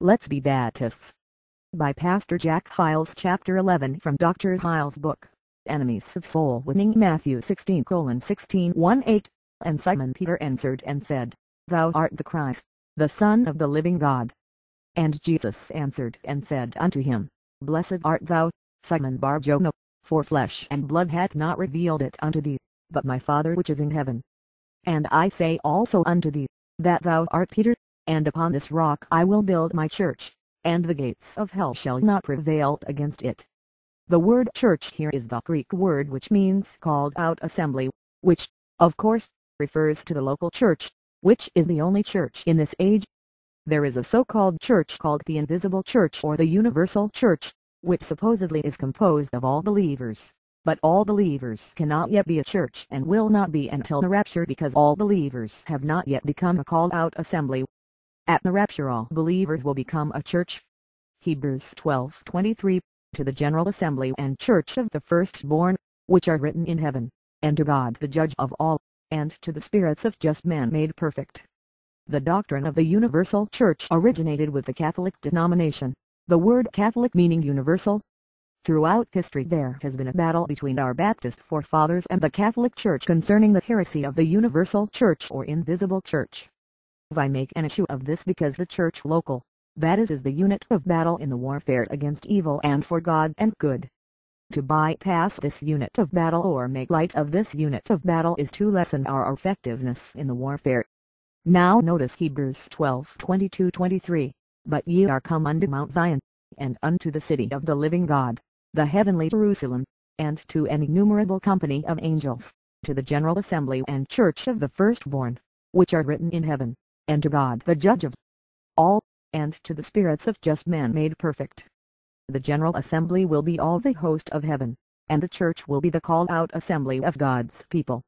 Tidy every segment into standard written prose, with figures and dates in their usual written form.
Let's Be Baptists. By Pastor Jack Hyles. Chapter 11 from Dr. Hyles' book, Enemies of Soul Winning. Matthew 16:16-18. And Simon Peter answered and said, Thou art the Christ, the Son of the living God. And Jesus answered and said unto him, Blessed art thou, Simon Bar-Jonah, for flesh and blood hath not revealed it unto thee, but my Father which is in heaven. And I say also unto thee, that thou art Peter, and upon this rock I will build my church, and the gates of hell shall not prevail against it. The word church here is the Greek word which means called out assembly, which, of course, refers to the local church, which is the only church in this age. There is a so-called church called the invisible church or the universal church, which supposedly is composed of all believers. But all believers cannot yet be a church and will not be until the rapture, because all believers have not yet become a called-out assembly. At the rapture all believers will become a church. Hebrews 12:23, to the general assembly and church of the firstborn, which are written in heaven, and to God the judge of all, and to the spirits of just men made perfect. The doctrine of the universal church originated with the Catholic denomination, the word Catholic meaning universal. Throughout history there has been a battle between our Baptist forefathers and the Catholic Church concerning the heresy of the universal church or invisible church. I make an issue of this because the church local, that is the unit of battle in the warfare against evil and for God and good. To bypass this unit of battle or make light of this unit of battle is to lessen our effectiveness in the warfare. Now notice Hebrews 12:22-23, But ye are come unto Mount Zion, and unto the city of the living God, the heavenly Jerusalem, and to an innumerable company of angels, to the general assembly and church of the firstborn, which are written in heaven, and to God the judge of all, and to the spirits of just men made perfect. The general assembly will be all the host of heaven, and the church will be the called-out assembly of God's people.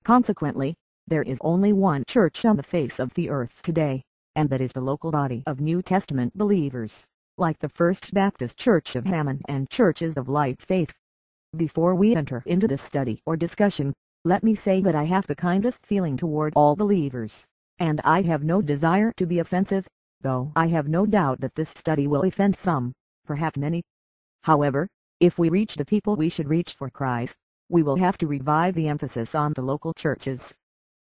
Consequently, there is only one church on the face of the earth today, and that is the local body of New Testament believers, like the First Baptist Church of Hammond and Churches of Light Faith. Before we enter into this study or discussion, let me say that I have the kindest feeling toward all believers, and I have no desire to be offensive, though I have no doubt that this study will offend some, perhaps many. However, if we reach the people we should reach for Christ, we will have to revive the emphasis on the local churches.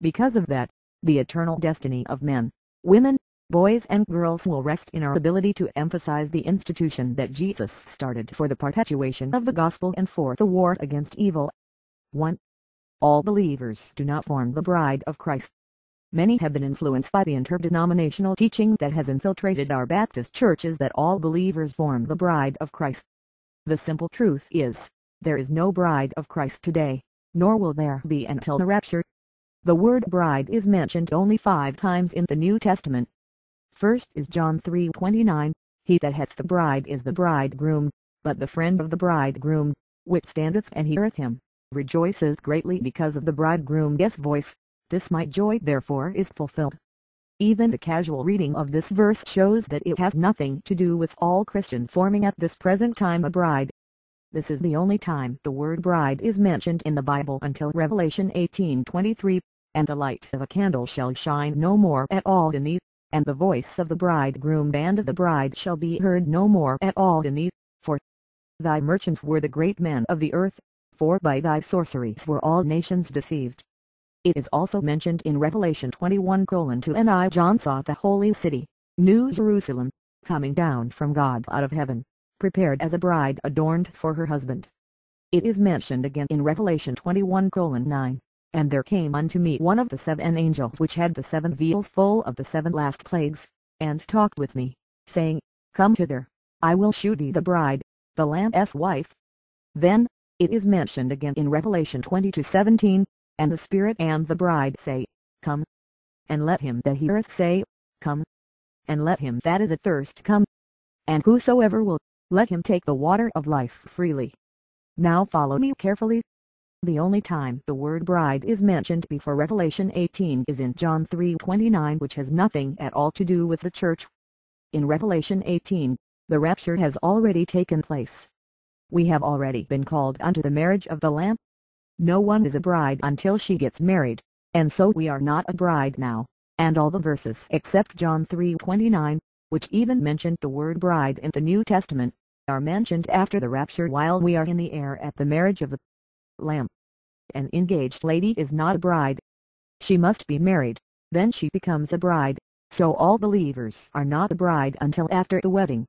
Because of that, the eternal destiny of men, women, boys and girls will rest in our ability to emphasize the institution that Jesus started for the perpetuation of the gospel and for the war against evil. 1. All believers do not form the bride of Christ. Many have been influenced by the interdenominational teaching that has infiltrated our Baptist churches that all believers form the bride of Christ. The simple truth is, there is no bride of Christ today, nor will there be until the rapture. The word bride is mentioned only 5 times in the New Testament. First is John 3:29, He that hath the bride is the bridegroom, but the friend of the bridegroom, which standeth and heareth him, rejoiceth greatly because of the bridegroom's voice. This my joy therefore is fulfilled. Even the casual reading of this verse shows that it has nothing to do with all Christians forming at this present time a bride. This is the only time the word bride is mentioned in the Bible until Revelation 18:23, and the light of a candle shall shine no more at all in thee, and the voice of the bridegroom and of the bride shall be heard no more at all in thee, for thy merchants were the great men of the earth, for by thy sorceries were all nations deceived. It is also mentioned in Revelation 21:2, And I John saw the holy city, New Jerusalem, coming down from God out of heaven, prepared as a bride adorned for her husband. It is mentioned again in Revelation 21:9, And there came unto me one of the 7 angels which had the 7 vials full of the 7 last plagues, and talked with me, saying, Come hither, I will shew thee the bride, the Lamb's wife. Then, it is mentioned again in Revelation 22:17, And the Spirit and the bride say, Come. And let him that heareth say, Come. And let him that is athirst come. And whosoever will, let him take the water of life freely. Now follow me carefully. The only time the word bride is mentioned before Revelation 18 is in John 3:29, which has nothing at all to do with the church. In Revelation 18, the rapture has already taken place. We have already been called unto the marriage of the Lamb. No one is a bride until she gets married, and so we are not a bride now, and all the verses except John 3:29, which even mentioned the word bride in the New Testament, are mentioned after the rapture while we are in the air at the marriage of the Lamb. An engaged lady is not a bride. She must be married, then she becomes a bride, so all believers are not a bride until after the wedding.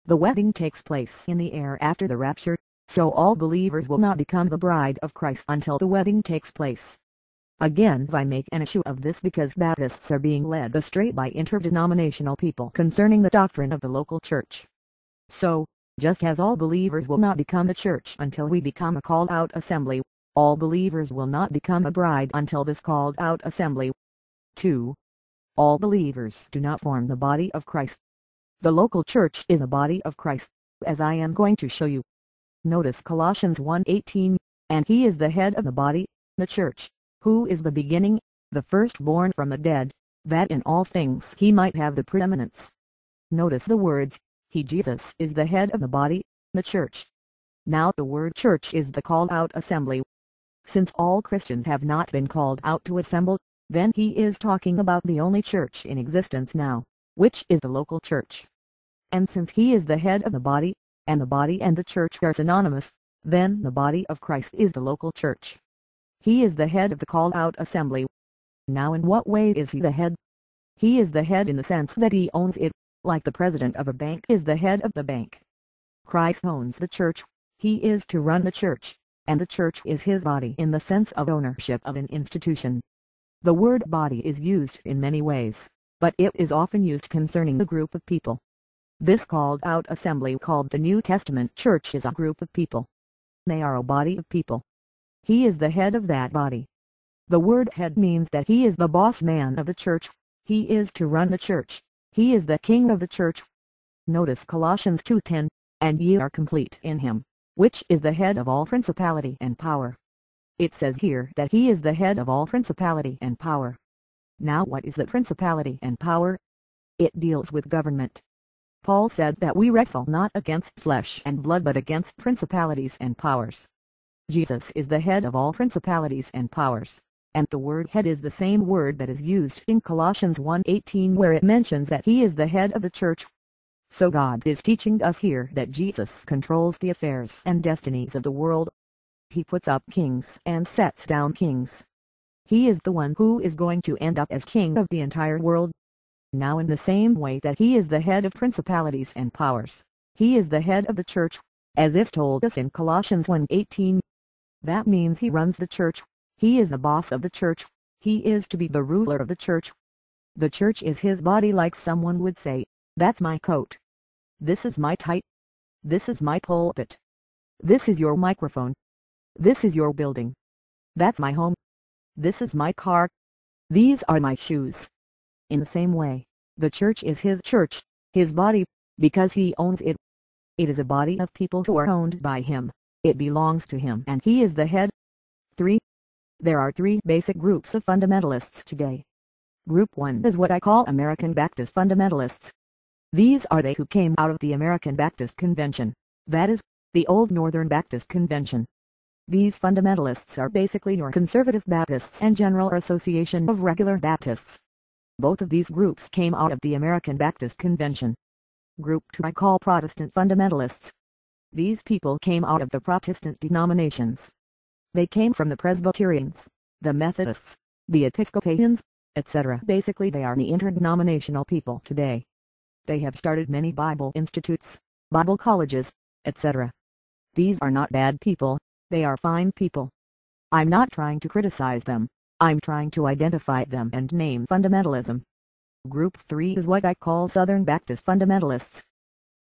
The wedding takes place in the air after the rapture, so all believers will not become the bride of Christ until the wedding takes place. Again, I make an issue of this because Baptists are being led astray by interdenominational people concerning the doctrine of the local church. So, just as all believers will not become a church until we become a called-out assembly, all believers will not become a bride until this called-out assembly. 2. All believers do not form the body of Christ. The local church is the body of Christ, as I am going to show you. Notice Colossians 1:18, and he is the head of the body, the church, who is the beginning, the firstborn from the dead, that in all things he might have the preeminence. Notice the words, he Jesus is the head of the body, the church. Now the word church is the called-out assembly. Since all Christians have not been called out to assemble, then he is talking about the only church in existence now, which is the local church. And since he is the head of the body and the church are synonymous, then the body of Christ is the local church. He is the head of the called-out assembly. Now in what way is he the head? He is the head in the sense that he owns it, like the president of a bank is the head of the bank. Christ owns the church, he is to run the church, and the church is his body in the sense of ownership of an institution. The word body is used in many ways, but it is often used concerning a group of people. This called-out assembly called the New Testament church is a group of people. They are a body of people. He is the head of that body. The word head means that he is the boss man of the church, he is to run the church, he is the king of the church. Notice Colossians 2:10, and ye are complete in him, which is the head of all principality and power. It says here that he is the head of all principality and power. Now what is the principality and power? It deals with government. Paul said that we wrestle not against flesh and blood but against principalities and powers. Jesus is the head of all principalities and powers, and the word head is the same word that is used in Colossians 1:18 where it mentions that he is the head of the church. So God is teaching us here that Jesus controls the affairs and destinies of the world. He puts up kings and sets down kings. He is the one who is going to end up as king of the entire world. Now in the same way that he is the head of principalities and powers, he is the head of the church, as is told us in Colossians 1:18. That means he runs the church, he is the boss of the church, he is to be the ruler of the church. The church is his body, like someone would say, that's my coat. This is my tie. This is my pulpit. This is your microphone. This is your building. That's my home. This is my car. These are my shoes. In the same way, the church is his church, his body, because he owns it. It is a body of people who are owned by him. It belongs to him and he is the head. 3. There are 3 basic groups of fundamentalists today. Group 1 is what I call American Baptist fundamentalists. These are they who came out of the American Baptist Convention, that is, the old Northern Baptist Convention. These fundamentalists are basically your conservative Baptists and General Association of Regular Baptists. Both of these groups came out of the American Baptist Convention. Group 2 I call Protestant fundamentalists. These people came out of the Protestant denominations. They came from the Presbyterians, the Methodists, the Episcopalians, etc. Basically they are the interdenominational people today. They have started many Bible institutes, Bible colleges, etc. These are not bad people, they are fine people. I'm not trying to criticize them, I'm trying to identify them and name fundamentalism. Group 3 is what I call Southern Baptist fundamentalists.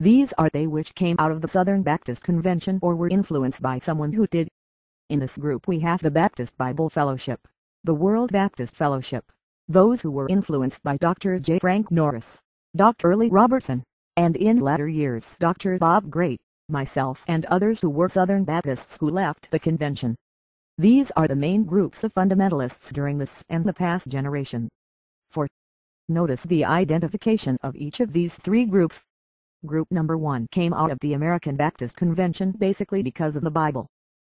These are they which came out of the Southern Baptist Convention or were influenced by someone who did. In this group we have the Baptist Bible Fellowship, the World Baptist Fellowship, those who were influenced by Dr. J. Frank Norris, Dr. Lee Robertson, and in latter years Dr. Bob Great, myself and others who were Southern Baptists who left the convention. These are the main groups of fundamentalists during this and the past generation. 4. Notice the identification of each of these 3 groups. Group number 1 came out of the American Baptist Convention basically because of the Bible.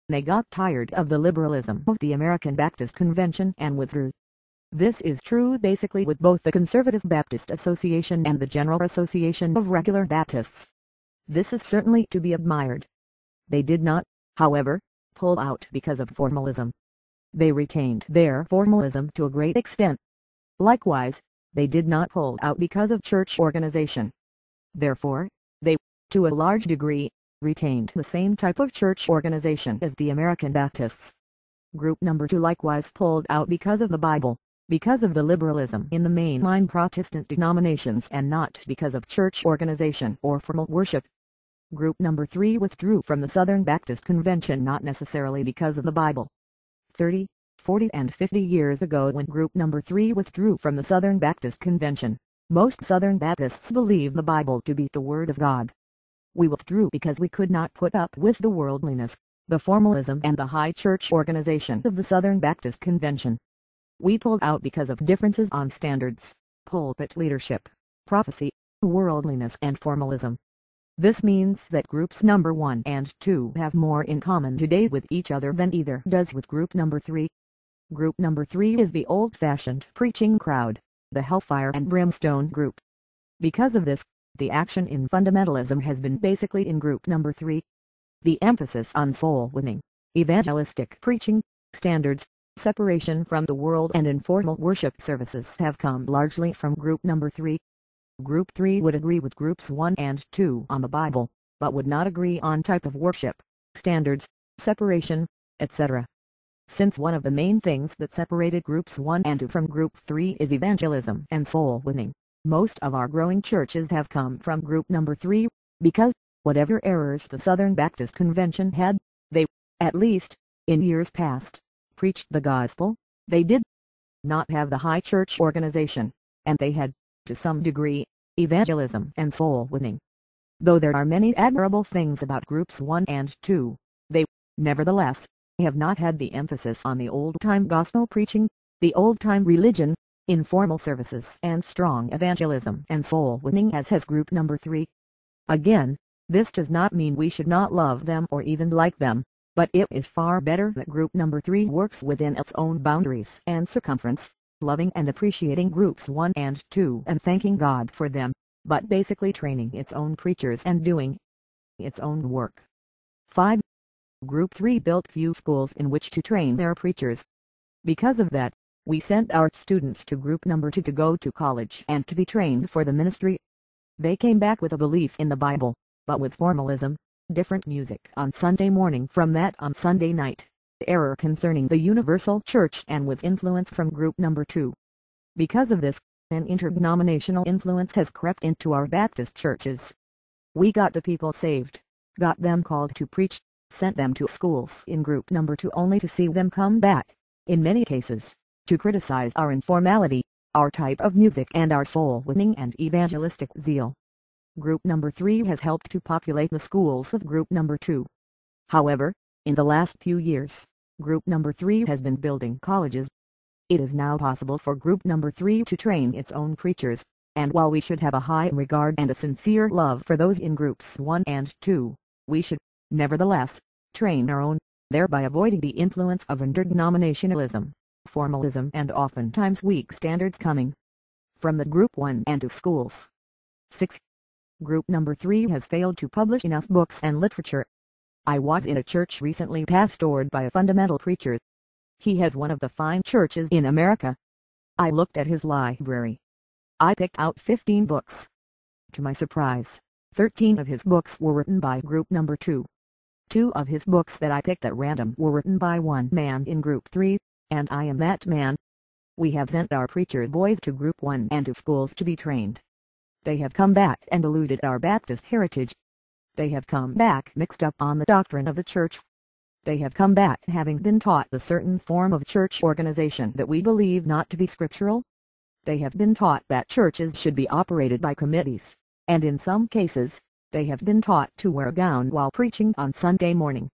They got tired of the liberalism of the American Baptist Convention and withdrew. This is true basically with both the Conservative Baptist Association and the General Association of Regular Baptists. This is certainly to be admired. They did not, however, pull out because of formalism. They retained their formalism to a great extent. Likewise, they did not pull out because of church organization. Therefore, they, to a large degree, retained the same type of church organization as the American Baptists. Group number 2 likewise pulled out because of the Bible, because of the liberalism in the mainline Protestant denominations, and not because of church organization or formal worship. Group number 3 withdrew from the Southern Baptist Convention not necessarily because of the Bible. 30, 40 and 50 years ago, when group number 3 withdrew from the Southern Baptist Convention, most Southern Baptists believe the Bible to be the Word of God. We withdrew because we could not put up with the worldliness, the formalism and the high church organization of the Southern Baptist Convention. We pulled out because of differences on standards, pulpit leadership, prophecy, worldliness and formalism. This means that groups number 1 and 2 have more in common today with each other than either does with group number 3. Group number 3 is the old-fashioned preaching crowd, the hellfire and brimstone group. Because of this, the action in fundamentalism has been basically in group number 3. The emphasis on soul-winning, evangelistic preaching, standards, separation from the world and informal worship services have come largely from group number 3. Group 3 would agree with groups 1 and 2 on the Bible, but would not agree on type of worship, standards, separation, etc. Since one of the main things that separated groups 1 and 2 from group 3 is evangelism and soul winning, most of our growing churches have come from group number 3, because, whatever errors the Southern Baptist Convention had, they, at least, in years past, preached the gospel. They did not have the high church organization, and they had, to some degree, evangelism and soul winning. Though there are many admirable things about groups 1 and 2, they, nevertheless, have not had the emphasis on the old-time gospel preaching, the old-time religion, informal services and strong evangelism and soul winning as has group number 3. Again, this does not mean we should not love them or even like them, but it is far better that group number 3 works within its own boundaries and circumference, loving and appreciating groups 1 and 2 and thanking God for them, but basically training its own preachers and doing its own work. 5. Group 3 built few schools in which to train their preachers. Because of that, we sent our students to group number 2 to go to college and to be trained for the ministry. They came back with a belief in the Bible, but with formalism, different music on Sunday morning from that on Sunday night, error concerning the universal church, and with influence from group number 2. Because of this, an interdenominational influence has crept into our Baptist churches. We got the people saved, got them called to preach, sent them to schools in group number 2 only to see them come back, in many cases, to criticize our informality, our type of music and our soul-winning and evangelistic zeal. Group number 3 has helped to populate the schools of group number 2. However, in the last few years, group number 3 has been building colleges. It is now possible for group number 3 to train its own preachers, and while we should have a high regard and a sincere love for those in groups 1 and 2, we should, nevertheless, train our own, thereby avoiding the influence of interdenominationalism, formalism and oftentimes weak standards coming from the group 1 and 2 schools. 6. Group number 3 has failed to publish enough books and literature. I was in a church recently pastored by a fundamental preacher. He has one of the fine churches in America. I looked at his library. I picked out 15 books. To my surprise, 13 of his books were written by group number 2. 2 of his books that I picked at random were written by one man in group 3, and I am that man. We have sent our preacher boys to group 1 and 2 schools to be trained. They have come back and eluded our Baptist heritage. They have come back mixed up on the doctrine of the church. They have come back having been taught the certain form of church organization that we believe not to be scriptural. They have been taught that churches should be operated by committees, and in some cases, they have been taught to wear a gown while preaching on Sunday morning.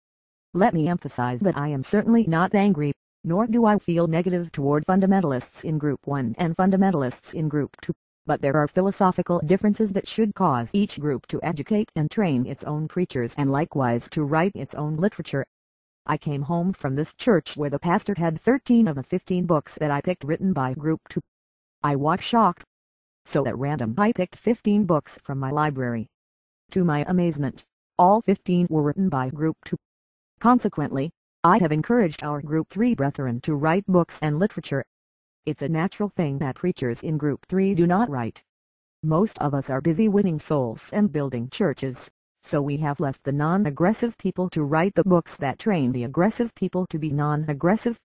Let me emphasize that I am certainly not angry, nor do I feel negative toward fundamentalists in group 1 and fundamentalists in group 2, but there are philosophical differences that should cause each group to educate and train its own preachers and likewise to write its own literature. I came home from this church where the pastor had 13 of the 15 books that I picked written by Group 2. I was shocked. So at random I picked 15 books from my library. To my amazement, all 15 were written by Group 2. Consequently, I have encouraged our Group 3 brethren to write books and literature. It's a natural thing that preachers in Group 3 do not write. Most of us are busy winning souls and building churches, so we have left the non-aggressive people to write the books that train the aggressive people to be non-aggressive.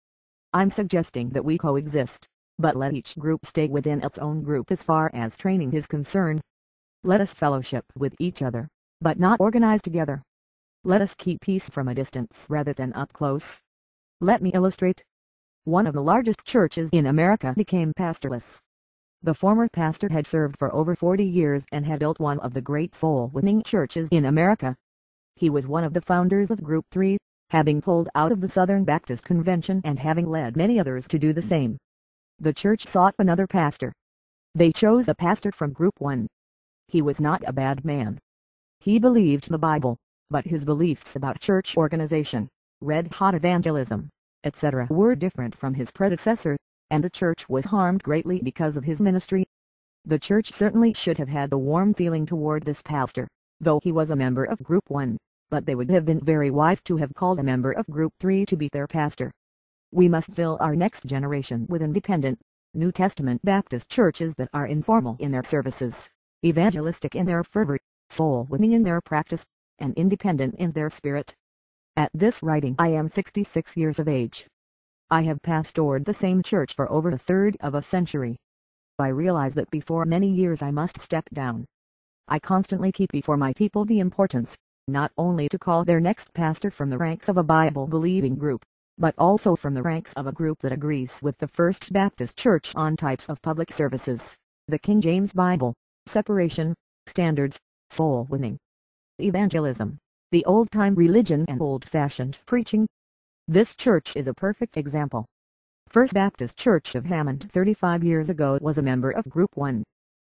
I'm suggesting that we coexist, but let each group stay within its own group as far as training is concerned. Let us fellowship with each other, but not organize together. Let us keep peace from a distance rather than up close. Let me illustrate. One of the largest churches in America became pastorless. The former pastor had served for over 40 years and had built one of the great soul-winning churches in America. He was one of the founders of Group 3, having pulled out of the Southern Baptist Convention and having led many others to do the same. The church sought another pastor. They chose a pastor from Group 1. He was not a bad man. He believed the Bible, but his beliefs about church organization, red-hot evangelism, etc. were different from his predecessor, and the church was harmed greatly because of his ministry. The church certainly should have had a warm feeling toward this pastor, though he was a member of Group 1, but they would have been very wise to have called a member of Group 3 to be their pastor. We must fill our next generation with independent, New Testament Baptist churches that are informal in their services, evangelistic in their fervor, soul-winning in their practice, and independent in their spirit. At this writing I am 66 years of age. I have pastored the same church for over a third of a century. I realize that before many years I must step down. I constantly keep before my people the importance, not only to call their next pastor from the ranks of a Bible-believing group, but also from the ranks of a group that agrees with the First Baptist Church on types of public services, the King James Bible, separation, standards, soul-winning, evangelism, the old-time religion and old-fashioned preaching. This church is a perfect example. First Baptist Church of Hammond 35 years ago was a member of Group 1.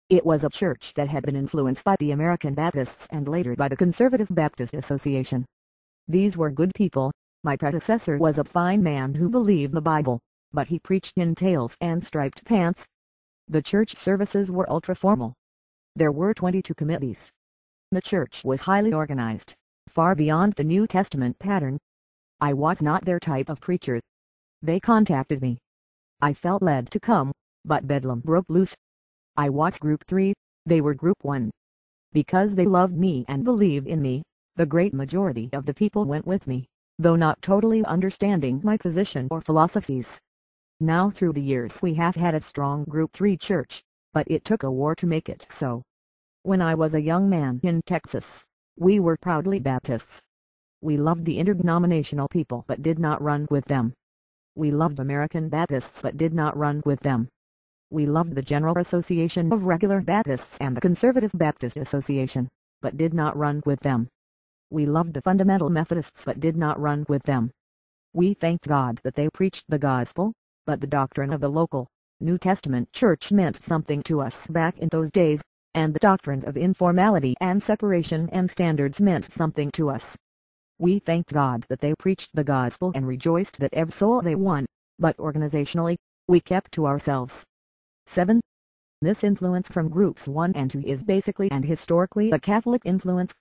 It was a church that had been influenced by the American Baptists and later by the Conservative Baptist Association. These were good people. My predecessor was a fine man who believed the Bible, but he preached in tails and striped pants. The church services were ultra-formal. There were 22 committees. The church was highly organized, far beyond the New Testament pattern. I was not their type of preacher. They contacted me. I felt led to come, but bedlam broke loose. I was Group 3, they were Group 1. Because they loved me and believed in me, the great majority of the people went with me, though not totally understanding my position or philosophies. Now through the years we have had a strong Group 3 church, but it took a war to make it so. When I was a young man in Texas, we were proudly Baptists. We loved the interdenominational people but did not run with them. We loved American Baptists but did not run with them. We loved the General Association of Regular Baptists and the Conservative Baptist Association, but did not run with them. We loved the Fundamental Methodists but did not run with them. We thanked God that they preached the gospel, but the doctrine of the local, New Testament church meant something to us back in those days, and the doctrines of informality and separation and standards meant something to us. We thanked God that they preached the gospel and rejoiced that every soul they won, but organizationally, we kept to ourselves. 7. This influence from Groups 1 and 2 is basically and historically a Catholic influence.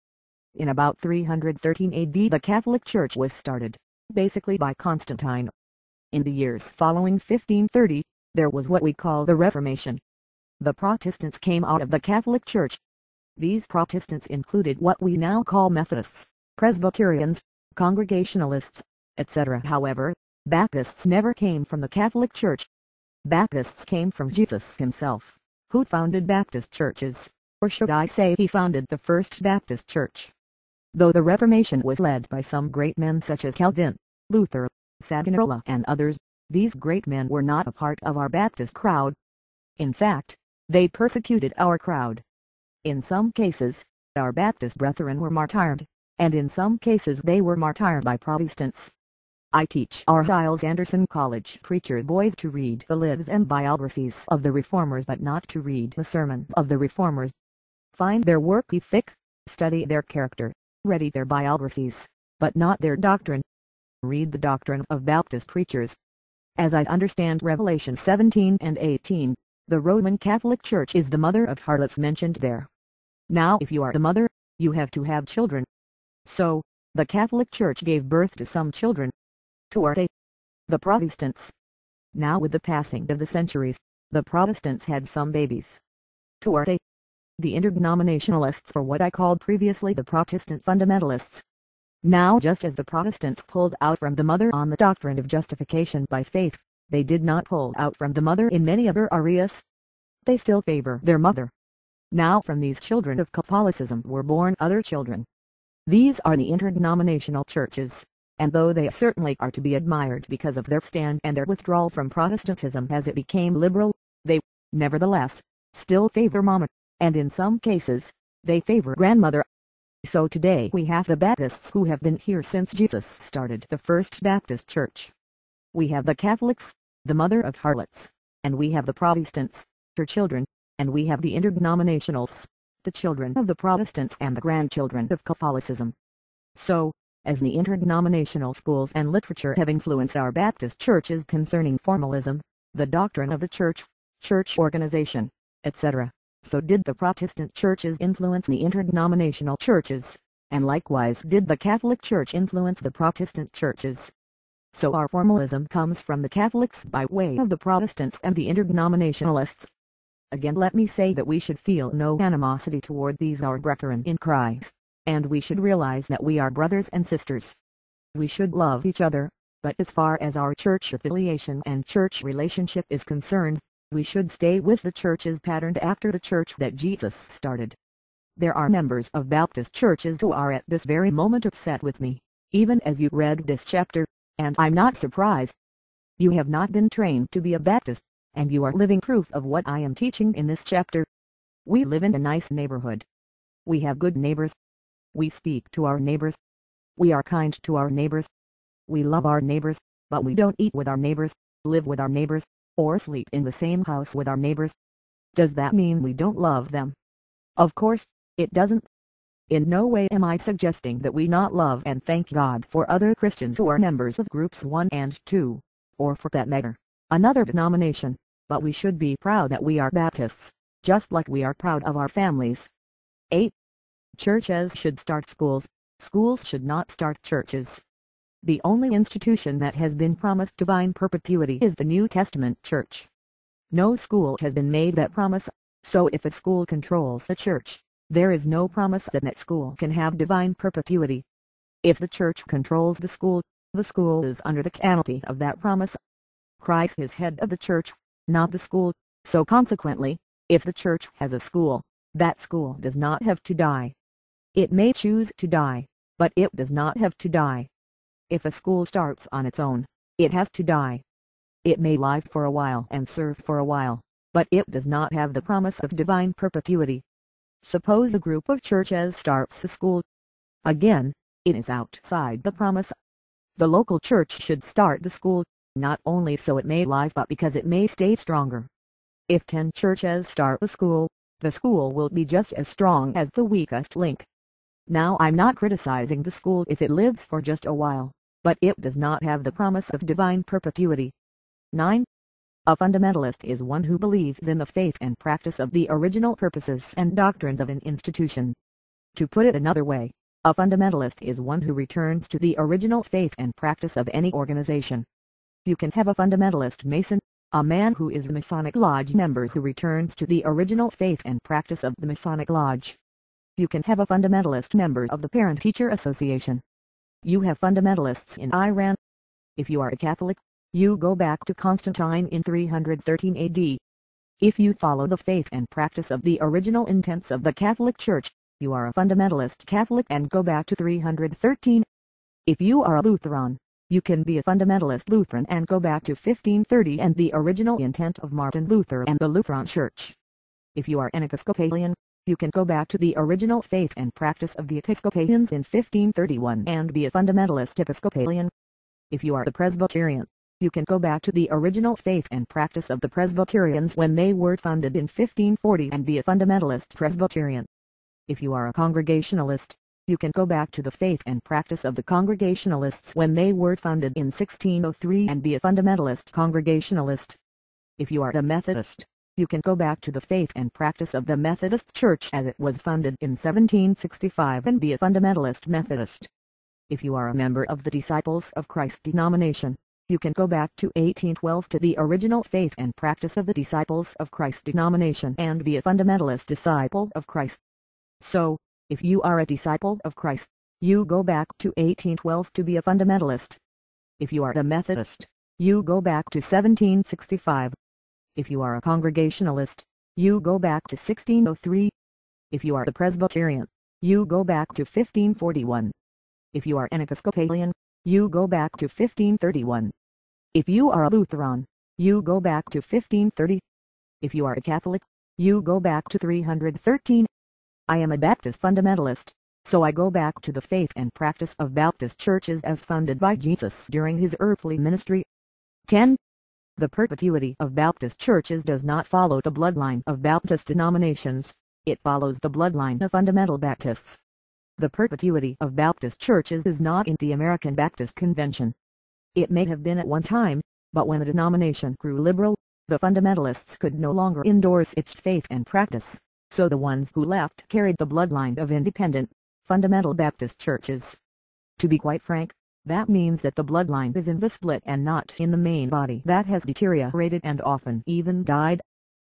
In about 313 AD the Catholic Church was started, basically by Constantine. In the years following 1530, there was what we call the Reformation. The Protestants came out of the Catholic Church. These Protestants included what we now call Methodists, Presbyterians, Congregationalists, etc. However, Baptists never came from the Catholic Church. Baptists came from Jesus himself, who founded Baptist churches, or should I say he founded the First Baptist Church. Though the Reformation was led by some great men such as Calvin, Luther, Savonarola and others, these great men were not a part of our Baptist crowd. In fact, they persecuted our crowd. In some cases, our Baptist brethren were martyred, and in some cases they were martyred by Protestants. I teach our Giles Anderson College preacher boys to read the lives and biographies of the Reformers but not to read the sermons of the Reformers. Find their work be thick, study their character, read their biographies, but not their doctrine. Read the doctrines of Baptist preachers. As I understand Revelation 17 and 18, the Roman Catholic Church is the mother of harlots mentioned there. Now if you are the mother, you have to have children. So, the Catholic Church gave birth to some children. Who are they? The Protestants. Now with the passing of the centuries, the Protestants had some babies. Who are they? The interdenominationalists, or what I called previously the Protestant fundamentalists. Now just as the Protestants pulled out from the mother on the doctrine of justification by faith, they did not pull out from the mother in many other areas. They still favor their mother. Now from these children of Catholicism were born other children. These are the interdenominational churches, and though they certainly are to be admired because of their stand and their withdrawal from Protestantism as it became liberal, they, nevertheless, still favor Mama, and in some cases, they favor grandmother. So today we have the Baptists who have been here since Jesus started the First Baptist Church. We have the Catholics, the mother of harlots, and we have the Protestants, her children, and we have the interdenominationals, the children of the Protestants and the grandchildren of Catholicism. So, as the interdenominational schools and literature have influenced our Baptist churches concerning formalism, the doctrine of the church, church organization, etc., so did the Protestant churches influence the interdenominational churches, and likewise did the Catholic Church influence the Protestant churches. So our formalism comes from the Catholics by way of the Protestants and the interdenominationalists. Again let me say that we should feel no animosity toward these our brethren in Christ, and we should realize that we are brothers and sisters. We should love each other, but as far as our church affiliation and church relationship is concerned, we should stay with the churches patterned after the church that Jesus started. There are members of Baptist churches who are at this very moment upset with me, even as you read this chapter, and I'm not surprised. You have not been trained to be a Baptist, and you are living proof of what I am teaching in this chapter. We live in a nice neighborhood. We have good neighbors. We speak to our neighbors. We are kind to our neighbors. We love our neighbors, but we don't eat with our neighbors, live with our neighbors, or sleep in the same house with our neighbors. Does that mean we don't love them? Of course, it doesn't. In no way am I suggesting that we not love and thank God for other Christians who are members of groups 1 and 2, or for that matter, another denomination, but we should be proud that we are Baptists, just like we are proud of our families. 8. Churches should start schools. Schools should not start churches. The only institution that has been promised divine perpetuity is the New Testament church. No school has been made that promise, so if a school controls a church, there is no promise that that school can have divine perpetuity. If the church controls the school is under the canopy of that promise. Christ is head of the church, not the school, so consequently, if the church has a school, that school does not have to die. It may choose to die, but it does not have to die. If a school starts on its own, it has to die. It may live for a while and serve for a while, but it does not have the promise of divine perpetuity. Suppose a group of churches starts a school. Again, it is outside the promise. The local church should start the school, not only so it may live but because it may stay stronger. If 10 churches start a school, the school will be just as strong as the weakest link. Now I'm not criticizing the school if it lives for just a while, but it does not have the promise of divine perpetuity. 9. A fundamentalist is one who believes in the faith and practice of the original purposes and doctrines of an institution. To put it another way, a fundamentalist is one who returns to the original faith and practice of any organization. You can have a fundamentalist Mason, a man who is a Masonic Lodge member who returns to the original faith and practice of the Masonic Lodge. You can have a fundamentalist member of the Parent-Teacher Association. You have fundamentalists in Iran. If you are a Catholic, you go back to Constantine in 313 AD. If you follow the faith and practice of the original intents of the Catholic Church, you are a fundamentalist Catholic and go back to 313. If you are a Lutheran, you can be a fundamentalist Lutheran and go back to 1530 and the original intent of Martin Luther and the Lutheran Church. If you are an Episcopalian, you can go back to the original faith and practice of the Episcopalians in 1531 and be a fundamentalist Episcopalian. If you are a Presbyterian, you can go back to the original faith and practice of the Presbyterians when they were founded in 1540 and be a fundamentalist Presbyterian. If you are a Congregationalist, You can go back to the faith and practice of the Congregationalists when they were founded in 1603 and be a fundamentalist Congregationalist. If you are a Methodist, you can go back to the faith and practice of the Methodist Church as it was founded in 1765 and be a fundamentalist Methodist. If you are a member of the Disciples of Christ denomination, you can go back to 1812 to the original faith and practice of the Disciples of Christ denomination and be a fundamentalist disciple of Christ. So, if you are a disciple of Christ, you go back to 1812 to be a fundamentalist. If you are a Methodist, you go back to 1765. If you are a Congregationalist, you go back to 1603. If you are a Presbyterian, you go back to 1541. If you are an Episcopalian, you go back to 1531. If you are a Lutheran, you go back to 1530. If you are a Catholic, you go back to 313. I am a Baptist fundamentalist, so I go back to the faith and practice of Baptist churches as founded by Jesus during his earthly ministry. 10. The perpetuity of Baptist churches does not follow the bloodline of Baptist denominations, it follows the bloodline of fundamental Baptists. The perpetuity of Baptist churches is not in the American Baptist Convention. It may have been at one time, but when the denomination grew liberal, the fundamentalists could no longer endorse its faith and practice, so the ones who left carried the bloodline of independent, fundamental Baptist churches. To be quite frank, that means that the bloodline is in the split and not in the main body that has deteriorated and often even died.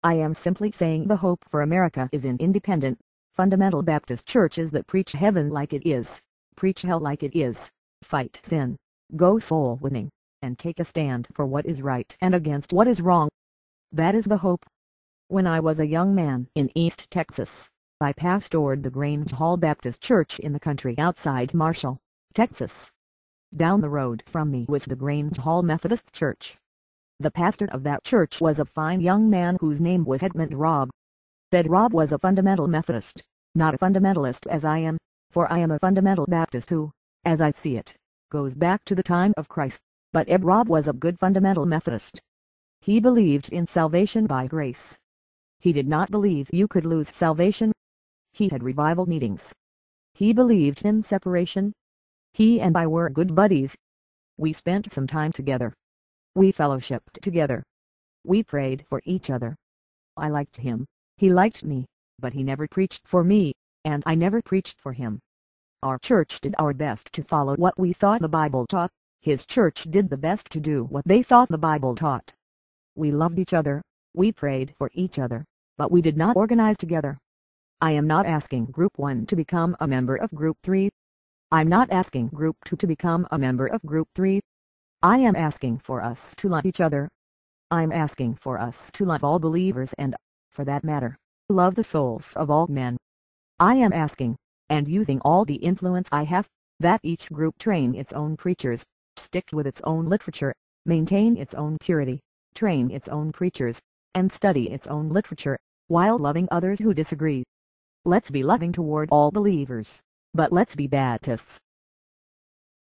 I am simply saying the hope for America is in independent, fundamental Baptist churches that preach heaven like it is, preach hell like it is, fight sin, go soul winning, and take a stand for what is right and against what is wrong. That is the hope. When I was a young man in East Texas, I pastored the Grange Hall Baptist Church in the country outside Marshall, Texas. Down the road from me was the Grange Hall Methodist Church. The pastor of that church was a fine young man whose name was Edmund Robb. Ed Robb was a fundamental Methodist, not a fundamentalist as I am, for I am a fundamental Baptist who, as I see it, goes back to the time of Christ, but Ed Robb was a good fundamental Methodist. He believed in salvation by grace. He did not believe you could lose salvation. He had revival meetings. He believed in separation. He and I were good buddies. We spent some time together. We fellowshiped together. We prayed for each other. I liked him, he liked me, but he never preached for me, and I never preached for him. Our church did our best to follow what we thought the Bible taught. His church did the best to do what they thought the Bible taught. We loved each other, we prayed for each other, but we did not organize together. I am not asking Group 1 to become a member of Group 3. I'm not asking Group 2 to become a member of Group 3. I am asking for us to love each other. I'm asking for us to love all believers and, for that matter, love the souls of all men. I am asking, and using all the influence I have, that each group train its own preachers, stick with its own literature, maintain its own purity, train its own preachers, and study its own literature, while loving others who disagree. Let's be loving toward all believers, but let's be Baptists.